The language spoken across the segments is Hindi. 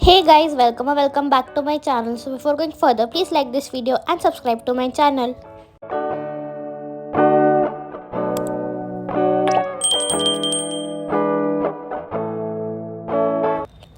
Hey guys, welcome or welcome back to my channel. So before going further, please like this video and subscribe to my channel.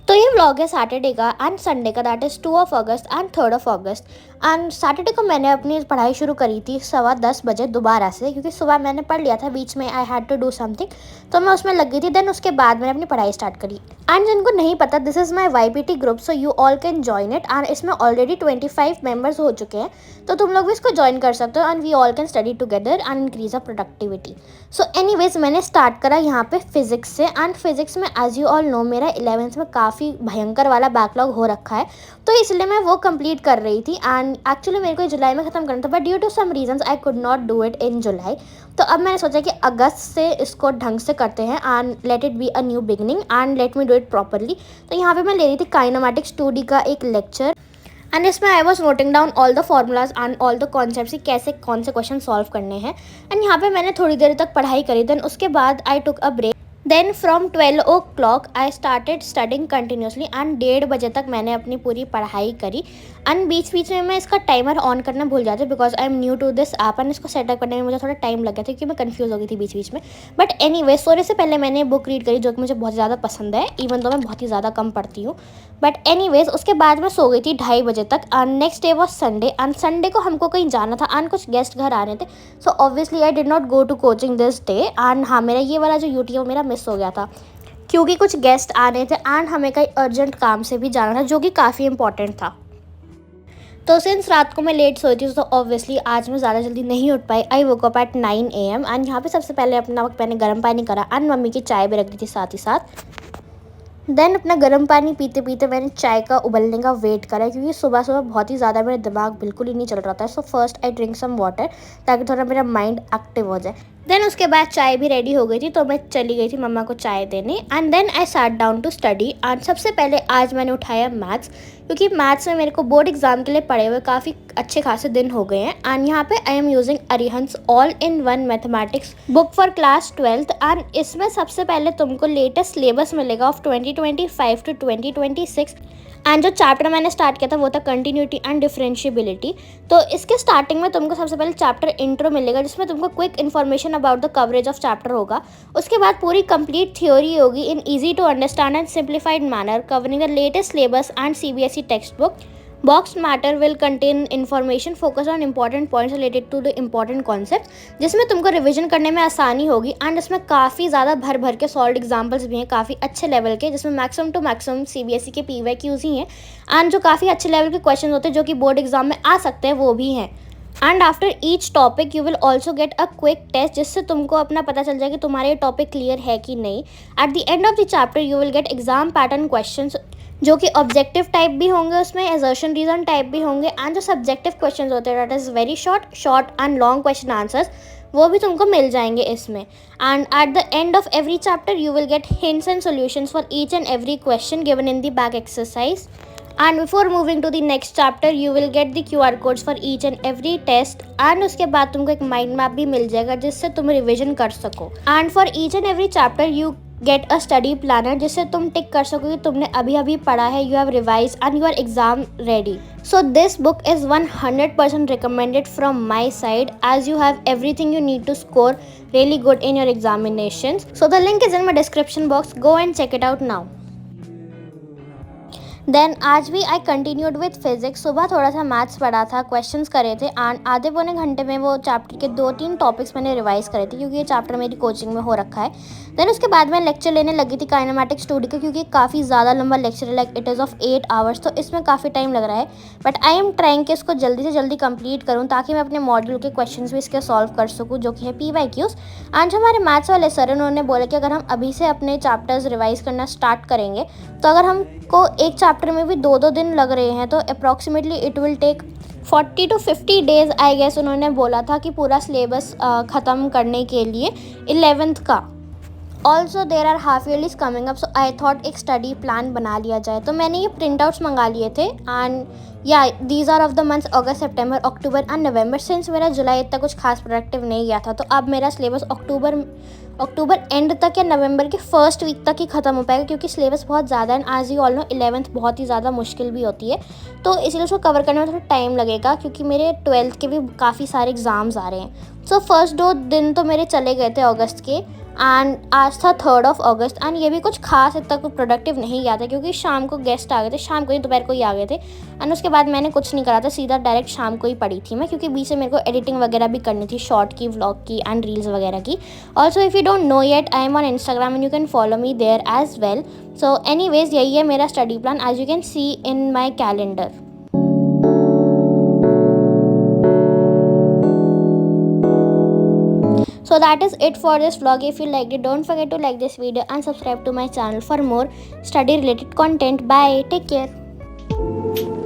तो ये व्लॉग है सैटरडे का एंड संडे का, that is 2 August and 3 August. And Saturday को मैंने अपनी पढ़ाई शुरू करी थी 10:15 बजे दोबारा से, क्योंकि सुबह मैंने पढ़ लिया था, बीच में I had to do something, तो मैं उसमें लग गई थी। देन उसके बाद मैंने अपनी पढ़ाई स्टार्ट करी। एंड जिनको नहीं पता, this is my YPT group, so you all can join it. And इसमें ऑलरेडी 25 मेम्बर्स हो चुके हैं, तो तुम लोग भी इसको ज्वाइन कर सकते हो। And we all can study together and increase a productivity. So anyways, मैंने स्टार्ट करा यहाँ पे फिजिक्स से। एंड फिजिक्स में एज यू ऑल नो मेरा 11th में काफ़ी भयंकर वाला बैकलॉग हो रखा है, तो इसलिए मैं वो कंप्लीट कर रही थी। एंड एक्चुअली मेरे को जुलाई में ख़त्म करना था, but due to some reasons I could not do it in July. तो अब मैंने सोचा कि अगस्त से इसको ढंग से करते हैं and let it be a new beginning and let me do it properly. तो यहाँ पे मैं ले रही थी काइनेमैटिक्स 2D का एक लेक्चर, एंड इसमें I was noting down all the formulas and all the concepts कि कैसे कौन से क्वेश्चन सॉल्व करने हैं। एंड यहाँ पे मैंने थोड़ी देर तक पढ़ाई करी। देन उसके बाद I took a break. Then from 12 o'clock I started studying continuously and 1:30 बजे तक मैंने अपनी पूरी पढ़ाई करी। एंड बीच बीच में मैं इसका टाइमर ऑन करना भूल जाती, because I am new to this app and इसको सेटअप करने में मुझे थोड़ा टाइम लग गया था, क्योंकि मैं कंफ्यूज हो गई थी बीच बीच में। बट एनीवे, सोने से पहले मैंने बुक रीड करी, जो कि मुझे बहुत ज़्यादा पसंद है, इवन तो मैं बहुत ही ज़्यादा कम पढ़ती हूँ। बट एनीवेज, उसके बाद मैं सो गई थी 2:30 बजे तक। And next day was Sunday and Sunday को हमको कहीं जाना था एंड कुछ गेस्ट घर आ रहे थे। So obviously I did not go to coaching this day. And हाँ, मेरा ये वाला जो यूट्यूब मेरा मिस हो गया था, क्योंकि कुछ गेस्ट आ रहे थे एंड हमें कहीं अर्जेंट काम से भी जाना था, जो कि काफ़ी इंपॉर्टेंट था। तो सिंस रात को मैं लेट सोई थी, तो ऑब्वियसली आज मैं ज़्यादा जल्दी नहीं उठ पाई। I woke up at 9 AM and यहाँ पे सबसे पहले अपना वक्त मैंने गर्म पानी करा एंड मम्मी की चाय भी रख दी थी साथ ही साथ। देन अपना गर्म पानी पीते पीते मैंने चाय का उबलने का वेट करा, क्योंकि सुबह सुबह बहुत ही ज़्यादा मेरा दिमाग बिल्कुल ही नहीं चल रहा था। So first I drink some water, ताकि थोड़ा मेरा माइंड एक्टिव हो जाए। देन उसके बाद चाय भी रेडी हो गई थी, तो मैं चली गई थी मम्मा को चाय देने। And then I sat down to study. And सबसे पहले आज मैंने उठाया मैथ्स, क्योंकि मैथ्स में मेरे को बोर्ड एग्जाम के लिए पढ़े हुए काफ़ी अच्छे खासे दिन हो गए हैं। एंड यहाँ पे आई एम यूजिंग अरिहंस ऑल-इन-वन mathematics book for class 12th। And इसमें सबसे पहले तुमको लेटेस्ट सिलेबस मिलेगा ऑफ 2025 to 2026। एंड जो चैप्टर मैंने स्टार्ट किया था वो था कंटिन्यूटी एंड डिफरेंशिएबिलिटी। तो इसके स्टार्टिंग में तुमको सबसे पहले चैप्टर इंट्रो मिलेगा, जिसमें तुमको quick information about the coverage of chapter होगा। उसके बाद पूरी कंप्लीट थ्योरी होगी in easy to understand and simplified manner, covering the latest syllabus and CBSE textbook. Box matter will contain information focus on important points related to the important concept, जिसमें तुमको रिवीजन करने में आसानी होगी। एंड इसमें काफ़ी ज़्यादा भर भर के सॉल्व एग्जाम्पल्स भी हैं, काफ़ी अच्छे लेवल के, जिसमें मैक्सिमम टू मैक्सिमम CBSE के PYQs ही हैं। एंड जो काफ़ी अच्छे लेवल के क्वेश्चन होते हैं, जो कि बोर्ड एग्जाम में आ सकते हैं, वो भी हैं। And after each topic you will also get a quick test, जिससे तुमको अपना पता चल जाए कि तुम्हारा ये टॉपिक क्लियर है कि नहीं। Eight the end of the chapter you will gate exam pattern question, जो कि ऑब्जेक्टिव टाइप भी होंगे, उसमें एजर्शन रीजन टाइप भी होंगे। एंड जो सब्जेक्टिव क्वेश्चन होते हैं, that is very short and long question answers, वो भी तुमको मिल जाएंगे इसमें। And at the end of every chapter you will get hints and solutions for each and every question given in the back exercise. And before moving to the next chapter you will get the QR codes for each and every test. And उसके बाद तुमको एक माइंड मैप भी मिल जाएगा, जिससे तुम रिविजन कर सको। And for each and every chapter you get a study planner, जिससे तुम टिक कर सको कि तुमने अभी अभी पढ़ा है, you have revise and you are exam ready. So this book is 100% recommended from my side, as you have everything you need to score really good in your examinations. So the link is in my description box. Go and check it out now. Then आज भी आई कंटिन्यूड विथ फिजिक्स। सुबह थोड़ा सा मैथ्स पढ़ा था, क्वेश्चंस करे थे, एंड आधे पौने घंटे में वो चैप्टर के 2-3 टॉपिक्स मैंने रिवाइज करे थे, क्योंकि ये चैप्टर मेरी कोचिंग में हो रखा है। देन उसके बाद मैं लेक्चर लेने लगी थी काइनेमैटिक्स 2D का, क्योंकि काफ़ी ज़्यादा लंबा लेक्चर है, like it is of 8 hours, तो इसमें काफ़ी टाइम लग रहा है। बट आई एम ट्राइंग कि इसको जल्दी से जल्दी कंप्लीट करूँ, ताकि मैं अपने मॉड्यूल के क्वेश्चंस भी इसके सॉल्व कर सकूँ, जो कि है PYQs। एंड जो हमारे मैथ्स वाले सर, उन्होंने बोला कि अगर हम अभी से अपने चैप्टर्स रिवाइज करना स्टार्ट करेंगे, तो अगर हमको एक चैप्टर में भी 2-2 दिन लग रहे हैं, तो approximately it will take 40 to 50 days I guess, उन्होंने बोला था कि पूरा सिलेबस ख़त्म करने के लिए 11th का। Also there are half yearlies coming up, so I thought एक स्टडी प्लान बना लिया जाए। तो मैंने ये प्रिंट आउट्स मंगा लिए थे। एंड या these are of the months August, September, October and November. Since मेरा जुलाई इतना कुछ खास प्रोडक्टिव नहीं गया था, तो अब मेरा सिलेबस अक्टूबर अक्टूबर एंड तक या नवंबर के फर्स्ट वीक तक ही ख़त्म हो पाएगा, क्योंकि सिलेबस बहुत ज़्यादा है। As you all no 11th बहुत ही ज़्यादा मुश्किल भी होती है, तो इसलिए उसको कवर करने में थोड़ा टाइम लगेगा, क्योंकि मेरे 12th के भी काफ़ी सारे एग्ज़ाम्स आ रहे हैं। सो फर्स्ट 2 दिन तो मेरे चले गए थे अगस्त के, एंड आज था 3rd of August। एंड ये भी कुछ खास इतना कुछ प्रोडक्टिव नहीं गया था, क्योंकि शाम को गेस्ट आ गए थे, शाम को ही दोपहर को ही आ गए थे। एंड उसके बाद मैंने कुछ नहीं करा था, सीधा डायरेक्ट शाम को ही पड़ी थी मैं, क्योंकि बीच में मेरे को एडिटिंग वगैरह भी करनी थी, शॉर्ट की, व्लॉग की एंड रील्स वगैरह की। Also if you don't know yet, I am on Instagram and you can follow me there as well. So anyways, यही है मेरा study plan, as you can see in my calendar. So that is it for this vlog. If you liked it, don't forget to like this video and subscribe to my channel for more study related content. Bye, take care.